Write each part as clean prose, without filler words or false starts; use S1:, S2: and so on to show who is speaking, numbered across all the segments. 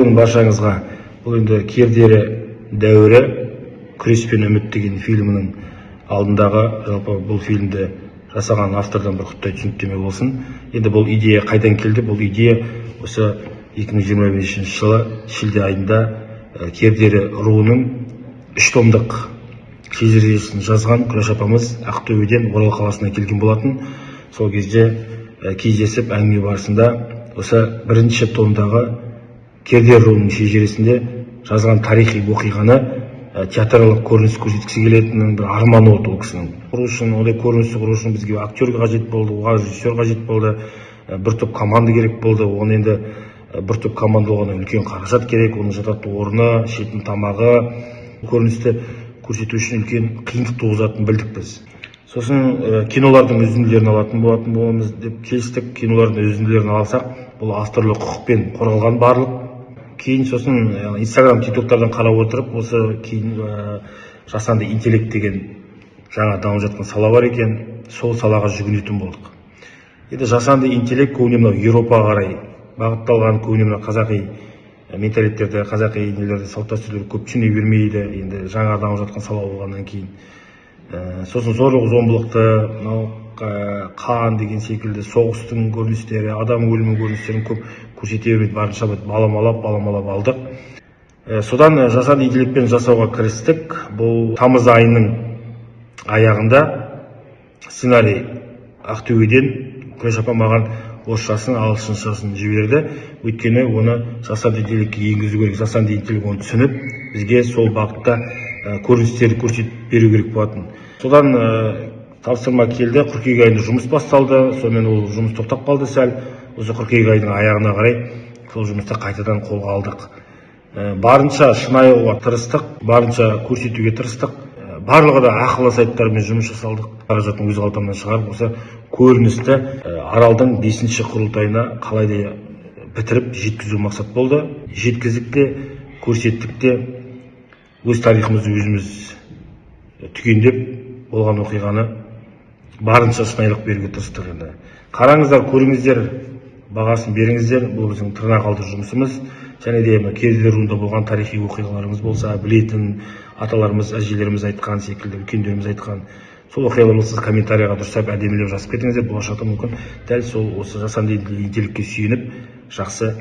S1: болдың баршаңызға. Бұл енді Кердері дәуірі күрес пен үміт деген фильмінің алдындағы, жалпы бұл фильмді жасаған автордан бір құттықтау түсініктеме болсын. Енді бұл идея қайдан келді? Бұл идея осы 2025 жылы шілде айында Кердері руының 3 томдық шежіресін жазған Күләш апамыз Ақтөбеден Орал қаласына келген болатын. Сол кезде кездесіп әңгіме барысында осы бірінші томдағы Кердері руының шежіресінде жазған тарихи оқиғаны театрлық көрініс көрсеткісі келетінін бір арманы болды ол кісінің. Құру үшін, ондай көріністі құру үшін бізге актер қажет болды, оған режиссер қажет болды, бір топ команда керек болды. Оны енді бір топ команда болғаннан үлкен қаражат керек, оның жататын орны, ішетін тамағы, көріністі көрсету үшін үлкен қиындық туғызатынын білдік біз. Сосын кинолардың үзінділерін алатын боламыз деп келістік. Кинолардың үзінділерін алсақ, бұл авторлық құқықпен қорғалған барлық. Кейін сосын Instagram, TikToktардан қарап отырып, осы кейін жасанды интеллект деген жаңа дамып жатқан сала бар екен, сол салаға жүгінетін болдық. Енді жасанды интеллект көбіне мынау Еуропаға қарай бағытталған, көбіне мынау қазақи менталитеттерді, қазақи нелерді, салт дәстүрлерді көп түсіне бермейді. Енді жаңа дамып жатқан сала болғаннан кейін. Сосын зорлық-зомбылықты, қан деген секілді соғыстың көріністері, адам өлімі көріністерін көп көрсете бермейді. Барынша баламалап алдық. Содан жасанды интеллектпен жасауға кірістік. Бұл тамыз айының аяғында сценарий Ақтөбеден Күләш апа маған орысшасын, ағылшыншасын жіберді. Өйткені оны жасанды интеллектке енгізу керек. Жасанды интеллект оны түсініп, бізге сол бағытта көріністерді көрсетіп беру керек болатын. Содан тапсырма келді. Қыркүйек айында жұмыс басталды. Сонымен ол жұмыс тоқтап қалды сәл. Осы қыркүйек айының аяғына қарай сол жұмысты қайтадан қолға алдық. Барынша шынайы тырыстық, барынша көрсетуге тырыстық. Барлығы да ақылы сайттармен жұмыс жасалдық. Қаражатын өз қалтамнан шығарып, осы көріністі аралдың 5-ші құрылтайына қалайда бітіріп жеткізу мақсат болды. Жеткіздік те, көрсеттік те, өз тарихымызды өзіміз түгендеп болған оқиғаны барынша шынайылық беруге тырыстық. Енді қараңыздар, көріңіздер, бағасын беріңіздер. Бұл біздің тырнақалды жұмысымыз. Және де Кердері руында болған тарихи оқиғаларымыз болса, білетін аталарымыз, әжелеріміз айтқан секілді, үлкендеріміз айтқан сол оқиғалар болса, комментарияға дұрыстап әдемілеп жазып кетіңіздер. Болашақта мүмкін дәл сол осы жасанды интеллектке сүйеніп жақсы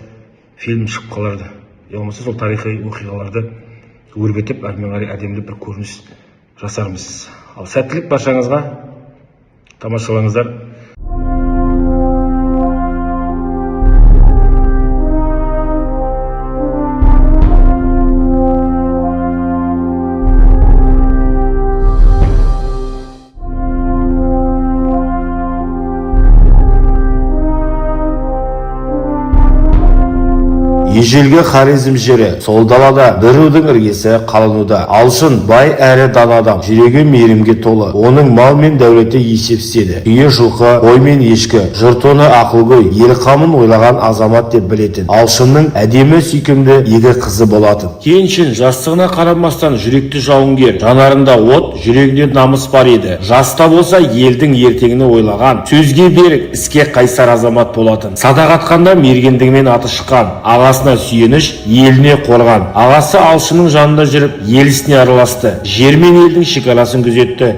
S1: фильм шығып қаларды. Болмаса сол тарихи оқиғаларды өрбітіп, әрмен қарай әдемілеп бір көрініс жасармыз. Ал сәттілік баршаңызға, тамашалаңыздар.
S2: Ежелгі Хорезм жері, сол далада бір рудың іргесі қалануда. Алшын бай әрі дана адам, жүрегі мейірімге толы. Оның мал мен дәулеті есепсіз. Үйі жылқы, қой мен ешкі, жұрт оны ақылгөй, ел қамын ойлаған азамат деп білетін. Алшынның әдемі сүйкімді екі қызы болатын. Кеншін жастығына қарамастан жүректі жауынгер, жанарында от, жүрегінде намыс бар еді. Жаста болса елдің ертеңіне ойлаған, сөзге берік, іске қайсар азамат болатын. Садақ атқанда мергендігімен аты шыққан, ағасына сүйеніш, еліне қорған. Ағасы Алшынның жанында жүріп, ел ісіне араласты. Жер мен елдің шекарасын күзетті.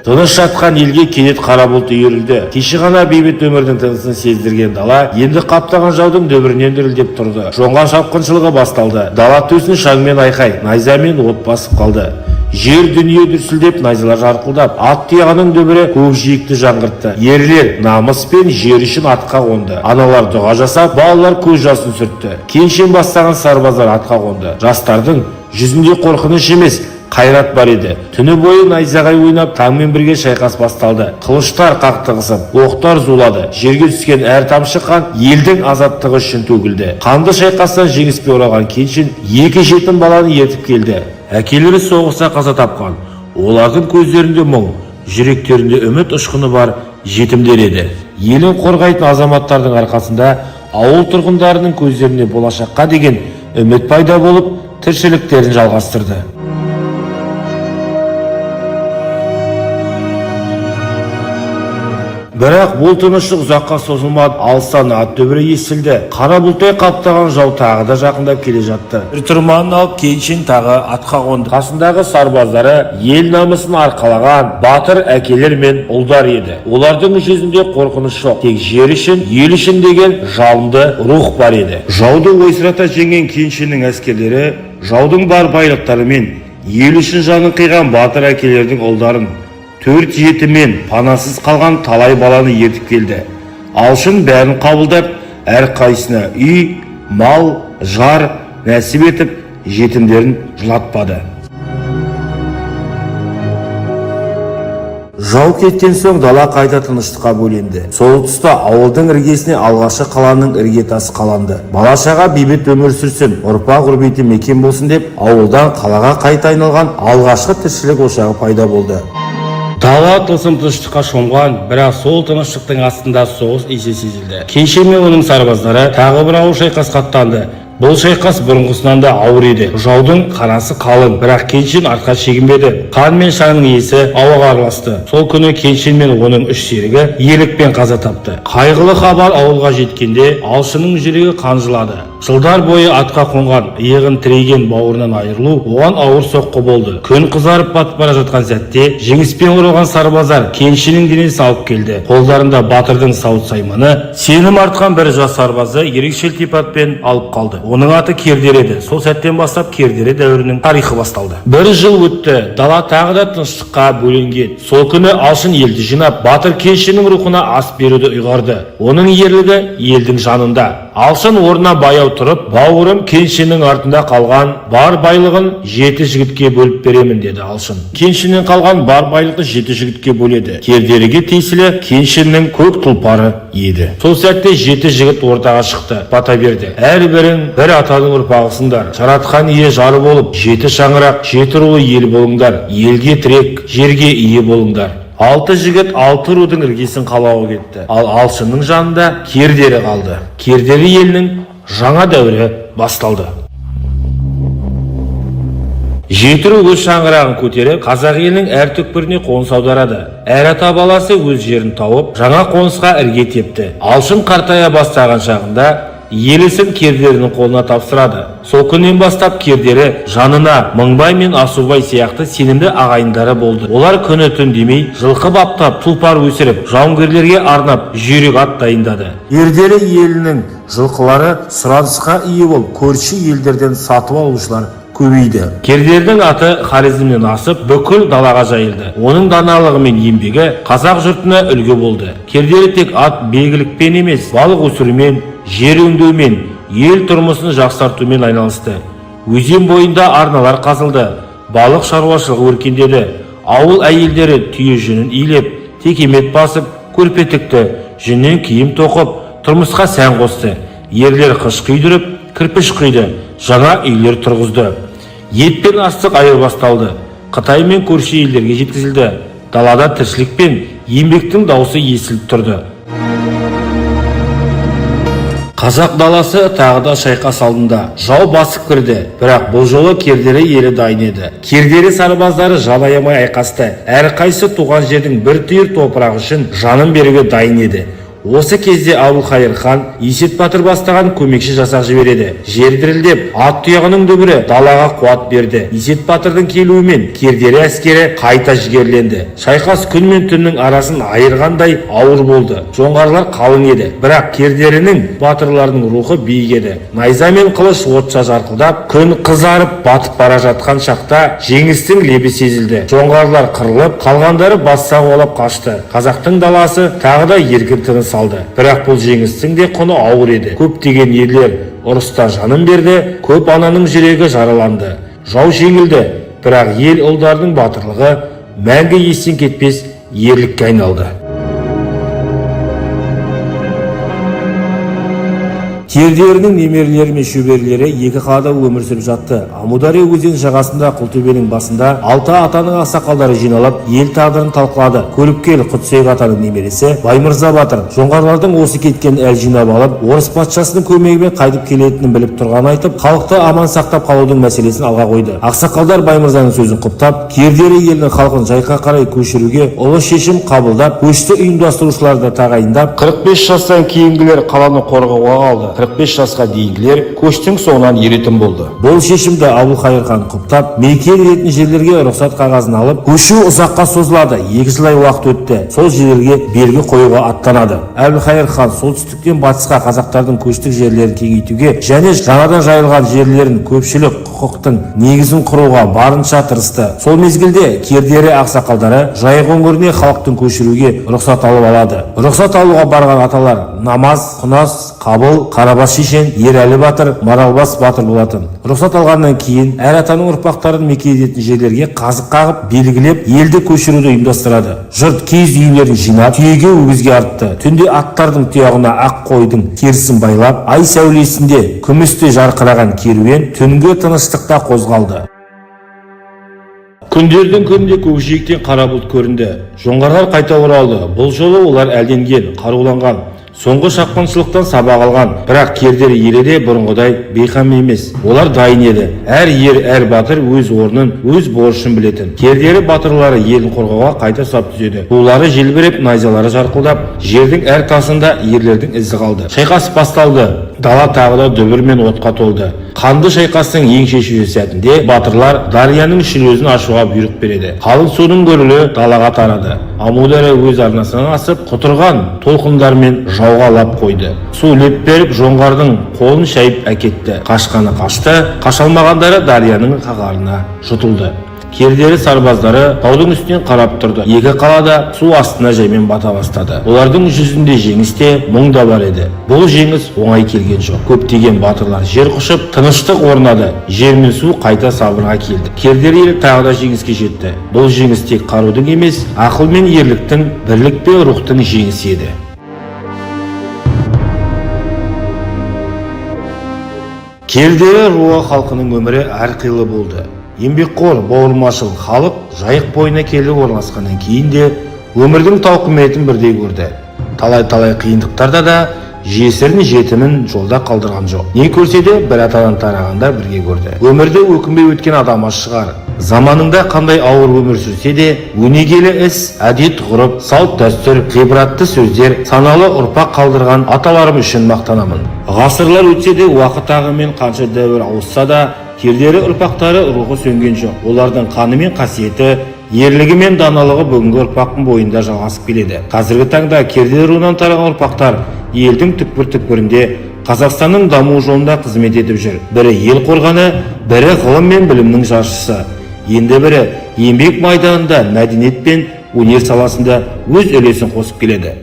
S2: Тыныш жатқан елге кенет қара бұлт үйірілді. Кеше ғана бейбіт өмірдің тынысын сездірген дала енді қаптаған жаудың дүбірінен дүрілдеп тұрды. Жоңған шапқыншылығы басталды. Дала төсін шаңмен айқай, найзамен от басып қалды. Жер дүние дүрсілдеп, найзалар жарқылдап, ат тұяғының дүбірі көкжиекті жаңғыртты. Ерлер намыс пен жер үшін атқа қонды. Аналар дұға жасап, балалар көз жасын сүртті. Кеншен бастаған сарбаздар атқа қонды. Жастардың жүзінде қорқыныш емес, қайрат бар еді. Түні бойы найзағай ойнап, таңмен бірге шайқас басталды. Қылыштар қақтығысып, оқтар зулады. Жерге түскен әр тамшы қан елдің азаттығы үшін төгілді. Қанды шайқастан жеңіспе оралған Кеншен екі жетім баланы ертіп келді. Әкелері соғыста қаза тапқан. Олардың көздерінде мұң, жүректерінде үміт ұшқыны бар жетімдер еді. Елін қорғайтын азаматтардың арқасында ауыл тұрғындарының көздеріне болашаққа деген үміт пайда болып, тіршіліктерін жалғастырды. Бірақ бұл тыныштық ұзаққа созылмады. Алыстан ат дүбірі естілді. Қара бұлттай қаптаған жау тағы да жақындап келе жатты. Bir тұрманын алып Кеншин тағы атқа қонды. Қасындағы сарбаздары ел намысын арқалаған батыр әкелер мен ұлдар еді. Олардың жүзінде қорқыныш жоқ. Тек жер үшін, ел үшін деген жалынды рух бар еді. Жауды ойсырата жеңген Кеншиннің әскерлері жаудың бар байлықтары мен ел үшін жанын қиған батыр әкелердің ұлдарын, 4 жетімен панасыз қалған талай баланы ертіп келді. Алшын бәрін қабылдап, әр қайсына үй, мал, жар нәсіп етіп, жетімдерін жылатпады. Жау кеткен соң дала қайта тыныштыққа бөленді. Сол тұста ауылдың іргесіне алғашы қаланың іргетасы қаланды. Бала-шаға бейбіт өмір сүрсін, ұрпақ-үрпейті мекен болсын деп, ауылдан қалаға қайта айналған алғашқы тіршілік ошағы пайда болды. Дала тылсым тыныштыққа шомған, бірақ сол тыныштықтың астында соғыс иісі сезілді. Кеншин мен оның сарбаздары тағы бір ауыр шайқасқа аттанды. Бұл шайқас бұрынғысынан да ауыр еді. Жаудың қарасы қалың, бірақ Кеншин артқа шегінбеді. Қан мен шаңның иісі ауаға араласты. Сол күні Кеншин мен оның 3 серігі ерлікпен қаза тапты. Қайғылы хабар ауылға жеткенде Алшынның жүрегі қан жылады. Жылдар бойы атқа қонған, иығын тіреген бауырынан айырылу оған ауыр соққы болды. Күн қызарып батып бара жатқан сәтте жеңіспен оралған сарбаздар Кеншиннің денесін алып келді. Қолдарында батырдың сауыт сайманы, сенім артқан бір жас сарбазы ерекше ілтипатпен алып қалды. Оның аты Кердері еді. Сол сәттен бастап Кердері дәуірінің тарихы басталды. Бір жыл өтті, дала тағы да тыныштыққа бөленген. Сол күні Алшын елді жинап, батыр Кеншиннің рухына ас беруді ұйғарды. Оның ерлігі елдің жанында. Алшын орнына баяу тұрып, бауырым Кеншиннің артында қалған бар байлығын 7 жігітке бөліп беремін деді Алшын. Кеншиннен қалған бар байлықты 7 жігітке бөледі. Кердеріге тиесілі Кеншиннің көк тұлпары еді. Сол сәтте 7 жігіт ортаға шықты, бата берді. Әрбірің бір атаның ұрпағысыңдар. Жаратқан ие жары болып, 7 шаңырақ, 7 рулы ел болыңдар. Елге тірек, жерге ие болыңдар. 6 жігіт 6 рудың іргесін қалауға кетті. Ал Алшынның жанында Кердері қалды. Кердері елінің жаңа дәуірі басталды. 7 ру өз шаңырағын көтеріп, қазақ елінің әр түкпіріне қоныс аударады. Әр ата баласы өз жерін тауып, жаңа қонысқа ірге тепті. Алшын қартая бастаған шағында елісін Кердерінің қолына тапсырады. Сол күннен бастап Кердері жанына Мыңбай мен Асубай сияқты сенімді ағайындары болды. Олар күні түн демей жылқы баптап, тұлпар өсіріп, жауынгерлерге арнап жүйрік ат дайындады. Кердері елінің жылқылары сұранысқа ие болып, көрші елдерден сатып алушылар көбейді. Кердердің аты Хорезмнен асып, бүкіл далаға жайылды. Оның даналығы мен еңбегі қазақ жұртына үлгі болды. Кердері тек ат белгілікпен емес, балық өсірумен, жер өңдеумен, ел тұрмысын жақсартумен айналысты. Өзен бойында арналар қазылды, балық шаруашылығы өркендеді. Ауыл әйелдері түйе жүнін илеп, текемет басып, көрпе тікті, жүннен киім тоқып, тұрмысқа сән қосты. Ерлер қыш құйдырып, кірпіш құйды, жаңа үйлер тұрғызды. Ет пен астық айырбасталды. Қытай мен көрші елдерге жеткізілді. Далада тіршілік пен еңбектің дауысы естіліп тұрды. Қазақ даласы тағы да шайқас алдында. Жау басып кірді, бірақ бұл жолы Кердері елі дайын еді. Кердері сарбаздары жан аямай айқасты. Әрқайсы туған жердің бір түйір топырағы үшін жанын беруге дайын еді. Осы кезде Әбілқайыр хан Есет батыр бастаған көмекші жасақ жібереді. Жер дірілдеп, ат тұяғының дүбірі далаға қуат берді. Есет батырдың келуімен Кердері әскері қайта жігерленді. Шайқас күн мен түннің арасын айырғандай ауыр болды. Жоңғарлар қалың еді, бірақ Кердерінің батырларының рухы биік еді. Найза мен қылыш отша жарқылдап, күн қызарып батып бара жатқан шақта жеңістің лебі сезілді. Жоңғарлар қырылып, қалғандары бас сауғалап қашты. Қазақтың даласы тағы да еркін тыныс алды. Бірақ бұл жеңістің де құны ауыр еді. Көптеген ерлер ұрыста жанын берді, көп ананың жүрегі жараланды. Жау жеңілді, бірақ ел ұлдардың батырлығы мәңгі естен кетпес ерлікке айналды. Кердерінің немерелері мен шөберелері екі қалада өмір сүріп жатты. Амудария өзен жағасында Құлтөбенің басында 6 атаның ақсақалдары жиналып, ел тағдырын талқылады. Көріпкел Құтсейік атаның немересі Баймырза батыр жоңғарлардың осы кеткен әл жинап алып, орыс патшасының көмегімен қайтып келетінін біліп тұрғанын айтып, халықты аман сақтап қалудың мәселесін алға қойды. Ақсақалдар Баймырзаның сөзін құптап, Кердері елінің халқын жайқа қарай көшіруге ұлы шешім қабылдап, көшті ұйымдастырушыларды тағайындап, 45 жастан кейінгілер қаланы қорғауға алды. 45 жасқа дейінгілер көштің соңынан еретін болды. Бұл шешімді Әбілқайыр хан құптап, мекен ететін жерлерге рұқсат қағазын алып, көшу ұзаққа созылады. 2 жылдай уақыт өтті. Сол жерлерге белгі қоюға аттанады. Әбілқайыр хан солтүстіктен батысқа қазақтардың көштік жерлерін кеңейтуге және жаңадан жайылған жерлерін көпшілік құқықтың негізін құруға барынша тырысты. Сол мезгілде Кердері ақсақалдары жайық өңіріне халықтың көшіруге рұқсат алып алады. Рұқсат алуға барған аталар Намаз, Құнас, Қабыл, Қарабас шешен, Ерәлі батыр, Маралбас батыр болатын. Рұқсат алғаннан кейін әр атаның ұрпақтарын мекен ететін жерлерге қазық қағып, белгілеп, елді көшіруді ұйымдастырады. Жұрт киіз үйлерін жинап, түйеге өгізге артты. Түнде аттардың тұяғына ақ қойдың терісін байлап, ай сәулесінде күмісте жарқыраған керуен түнгі тыныштықта қозғалды. Күндердің күнінде көкжиектен қара бұлт көрінді. Жоңғарлар қайта оралды. Бұл жолы олар әлденген, қаруланған. Соңғы шапқыншылықтан сабақ алған, бірақ Кердері елі де бұрынғыдай бейқам емес. Олар дайын еді. Әр ер, әр батыр өз орнын, өз борышын білетін. Кердері батырлары елін қорғауға қайта сап түзеді. Олары желбіреп, найзалары жарқылдап, жердің әр тасында ерлердің ізі қалды. Шайқас басталды. Дала тағы да дүбір мен отқа толды. Қанды шайқастың ең шешуші сәтінде батырлар дарияның шлюзін ашуға бұйрық береді. Қалың судың гүрілі далаға тарады. Амудария өз арнасынан асып, құтырған толқындармен жауға лап қойды. Су леп беріп, жоңғардың қолын шайып әкетті. Қашқаны қашты, қашалмағандары дарияның қағарына жұтылды. Кердері сарбаздары таудың үстінен қарап тұрды. Екі қалада су астына жаймен бата бастады. Олардың жүзінде жеңіс те, мұң да бар еді. Бұл жеңіс оңай келген жоқ. Көптеген батырлар жер құшып, тыныштық орнады. Жер мен су қайта сабырға келді. Кердері елі тағы да жеңіске жетті. Бұл жеңіс тек қарудың емес, ақыл мен ерліктің, бірлік пен рухтың жеңісі еді. Кердері руы халқының өмірі әрқилы болды. Еңбекқор, бауырмашыл халық жайық бойына келіп орналасқаннан кейін де өмірдің тауқыметін бірдей көрді. Талай-талай қиындықтарда да жесірін жетімін жолда қалдырған жоқ. Не көрсе де бір атадан тарағандар бірге көрді. Өмірді өкінбей өткен адам аз шығар. Заманында қандай ауыр өмір сүрсе де, өнегелі іс, әдет ғұрып, салт дәстүр, ғибратты сөздер, саналы ұрпақ қалдырған аталарым үшін мақтанамын. Ғасырлар өтсе де, уақыт ағымен қанша дәуір ауысса да, Кердері ұрпақтары рухы сөнген жоқ. Олардың қаны мен қасиеті, ерлігі мен даналығы бүгінгі ұрпақтың бойында жалғасып келеді. Қазіргі таңда Кердері руынан тараған ұрпақтар елдің түкпір-түкпірінде Қазақстанның даму жолында қызмет етіп жүр. Бірі ел қорғаны, бірі ғылым мен білімнің жаршысы. Енді бірі еңбек майданында мәдениет пен өнер саласында өз үлесін қосып келеді.